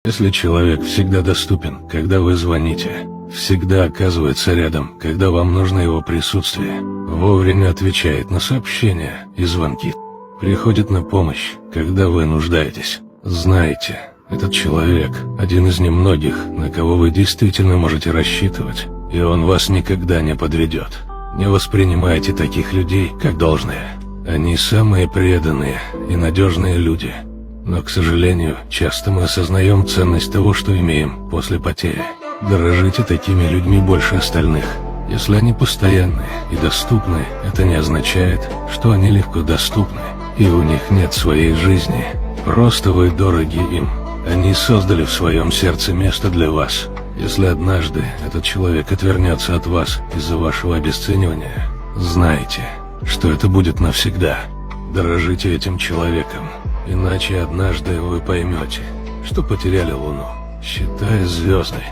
Если человек всегда доступен, когда вы звоните, всегда оказывается рядом, когда вам нужно его присутствие, вовремя отвечает на сообщения и звонки, приходит на помощь, когда вы нуждаетесь, знайте, этот человек – один из немногих, на кого вы действительно можете рассчитывать, и он вас никогда не подведет. Не воспринимайте таких людей как должное. Они самые преданные и надежные люди. Но, к сожалению, часто мы осознаем ценность того, что имеем после потери. Дорожите такими людьми больше остальных. Если они постоянны и доступны, это не означает, что они легко доступны, и у них нет своей жизни. Просто вы дороги им. Они создали в своем сердце место для вас. Если однажды этот человек отвернется от вас из-за вашего обесценивания, знайте, что это будет навсегда. Дорожите этим человеком. Иначе однажды вы поймете, что потеряли Луну, считая звезды.